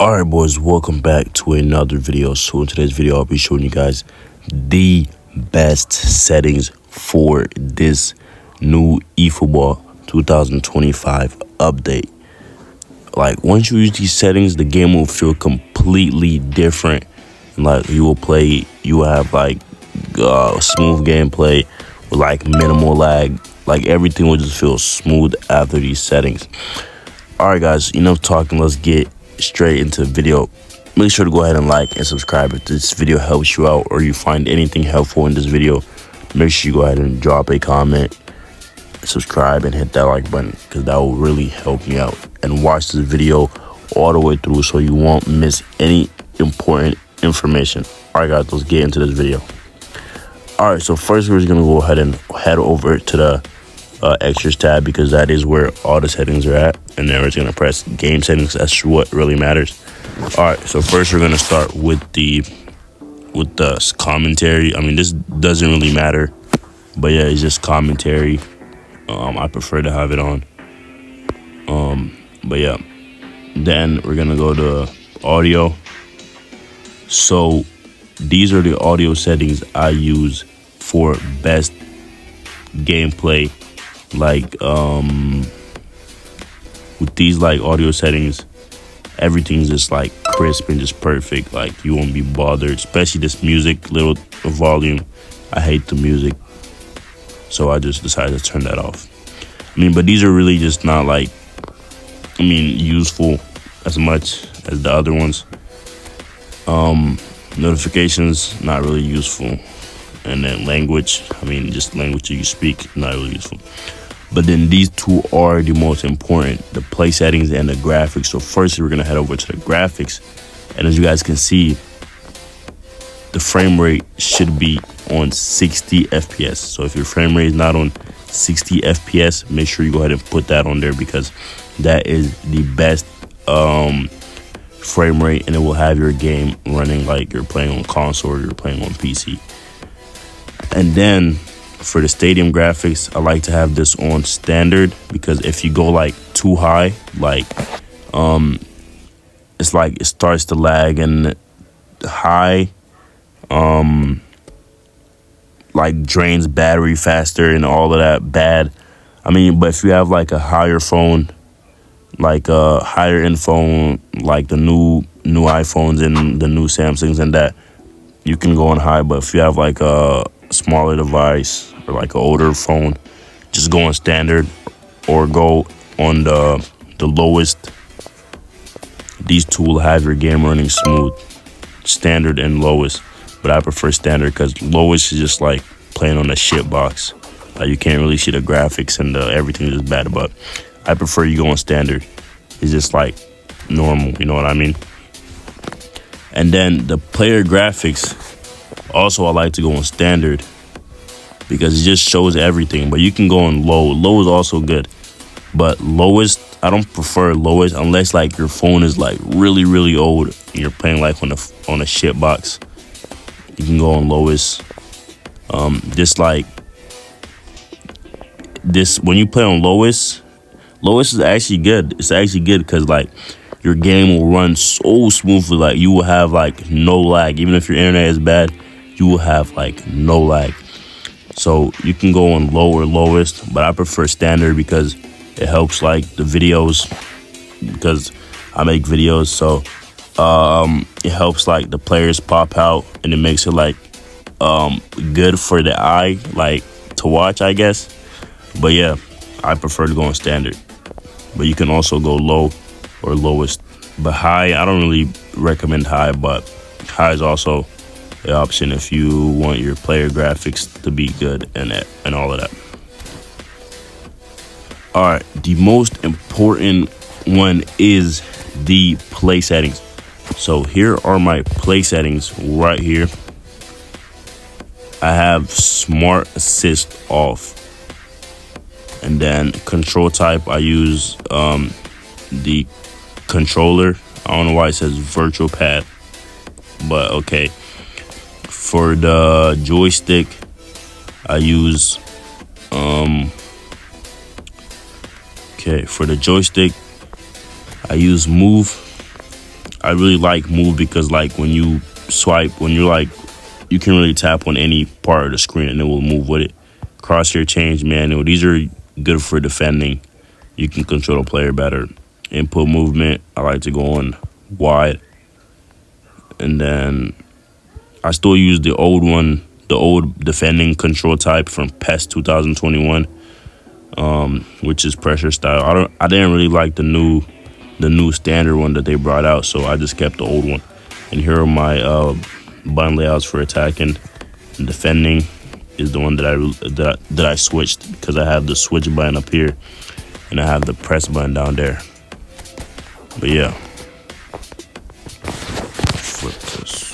Alright boys, welcome back to another video. So in today's video I'll be showing you guys the best settings for this new eFootball 2025 update. Like once you use these settings, the game will feel completely different. Like you will have like smooth gameplay with like minimal lag. Like everything will just feel smooth after these settings. Alright guys, enough talking, let's get straight into the video. Make sure to go ahead and like and subscribe if this video helps you out or you find anything helpful in this video. Make sure you go ahead and drop a comment, subscribe, and hit that like button because that will really help me out. And watch this video all the way through so you won't miss any important information. Alright guys, let's get into this video. Alright, so first we're just gonna go ahead and head over to the extras tab because that is where all the settings are at, and then we're just gonna press game settings. That's what really matters. All right, so first we're gonna start with the commentary. I mean, this doesn't really matter, but yeah, it's just commentary. I prefer to have it on. But yeah, then we're gonna go to audio. So these are the audio settings I use for best gameplay. Like with these like audio settings, everything's just like crisp and just perfect. Like you won't be bothered, especially this music little volume. I hate the music, so I just decided to turn that off. I mean, but these are really just not like, useful as much as the other ones. Notifications, not really useful. And then language, just language you speak, not really useful. But then these two are the most important, the play settings and the graphics. So first we're gonna head over to the graphics, and as you guys can see, the frame rate should be on 60 FPS. So if your frame rate is not on 60 FPS, make sure you go ahead and put that on there because that is the best frame rate, and it will have your game running like you're playing on console or you're playing on PC. And then for the stadium graphics, I like to have this on standard because if you go like too high, like it's like it starts to lag, and high like drains battery faster and all of that bad. But if you have like a higher phone, like a higher end phone, like the new iPhones and the new Samsungs and that, you can go on high. But if you have like a smaller device or like an older phone, just go on standard or go on the lowest. These two will have your game running smooth, standard and lowest, but I prefer standard because lowest is just like playing on a shit box. Like you can't really see the graphics and everything is bad, but I prefer you go on standard. It's just like normal, you know what I mean? And then the player graphics, also I like to go on standard because it just shows everything, but you can go on low. Low is also good, but lowest, I don't prefer lowest unless like your phone is like really, really old and you're playing like on a shit box. You can go on lowest. When you play on lowest is actually good. It's actually good because like your game will run so smoothly. Like you will have like no lag. Even if your internet is bad, you will have like no lag. So you can go on low or lowest, but I prefer standard because it helps like the videos, because I make videos. So it helps like the players pop out, and it makes it like good for the eye, like to watch, I guess. But yeah, I prefer to go on standard, but you can also go low or lowest. But high, I don't really recommend high, but high is also the option if you want your player graphics to be good and all of that. All right, the most important one is the play settings. So here are my play settings right here. I have smart assist off, and then control type, I use the controller. I don't know why it says virtual pad, but okay. For the joystick, I use for the joystick, I use move. I really like move because like when you swipe, when you're like, you can really tap on any part of the screen and it will move with it. Crosshair change manual. These are good for defending. You can control the player better. Input movement. I like to go on wide. And then I still use the old one, the old defending control type from PES 2021, which is pressure style. I didn't really like the new standard one that they brought out, so I just kept the old one. And here are my button layouts for attacking and defending. Is the one that I switched because I have the switch button up here and I have the press button down there. But yeah, flip this.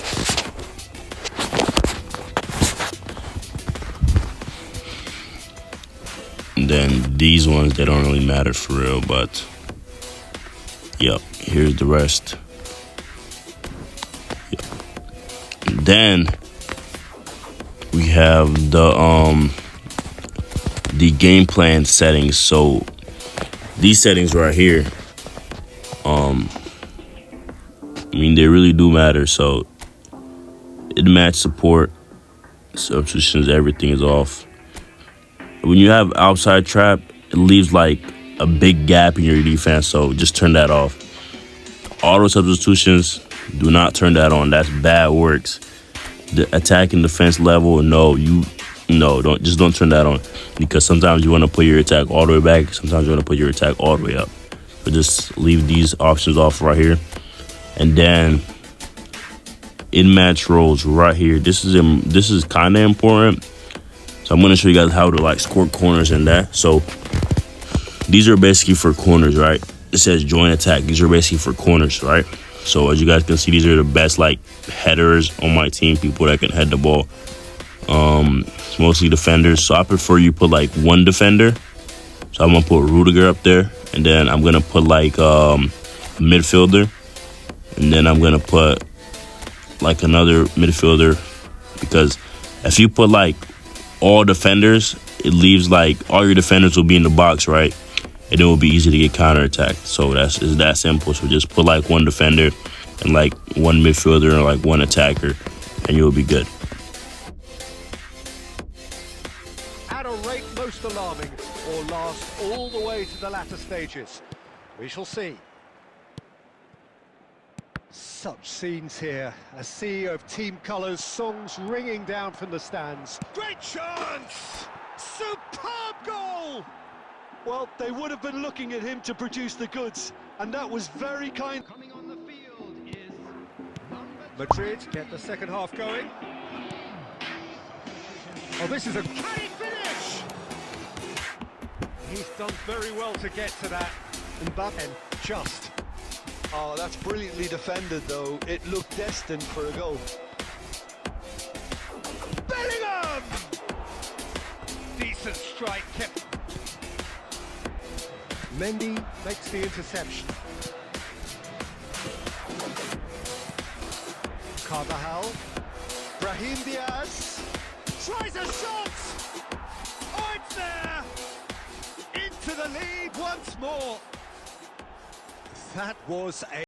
And then these ones, they don't really matter for real, but yep, here's the rest. Yep. And then we have the game plan settings. So these settings right here, I mean, they really do matter. So it match support, substitutions, everything is off. When you have outside trap, it leaves like a big gap in your defense, so just turn that off. Auto substitutions, do not turn that on. That's bad works. The attack and defense level, don't turn that on, because sometimes you want to put your attack all the way back, sometimes you want to put your attack all the way up. But just leave these options off right here. And then in match roles right here, this is kind of important. So I'm going to show you guys how to like score corners and that. So these are basically for corners, right? It says join attack. These are basically for corners, right? So as you guys can see, these are the best like headers on my team, people that can head the ball. Mostly defenders. So I prefer you put like one defender. So I'm gonna put Rudiger up there, and then I'm gonna put like a midfielder, and then I'm gonna put like another midfielder, because if you put like all defenders, it leaves like all your defenders will be in the box, right? And it will be easy to get counterattacked. So it's that simple. So just put like one defender and like one midfielder and like one attacker, and you'll be good. At a rate most alarming, or last all the way to the latter stages. We shall see. Such scenes here, a sea of team colours, songs ringing down from the stands. Great chance! Superb goal! Well, they would have been looking at him to produce the goods, and that was very kind. Coming on the field is Madrid get the second half going. Oh, this is a... Can he finish? He's done very well to get to that. Mbappe, just. Oh, that's brilliantly defended, though. It looked destined for a goal. Bellingham! Decent strike, kept. Mendy makes the interception. Carvajal. Brahim Diaz. Tries a shot! Oh, it's there! Into the lead once more. That was a...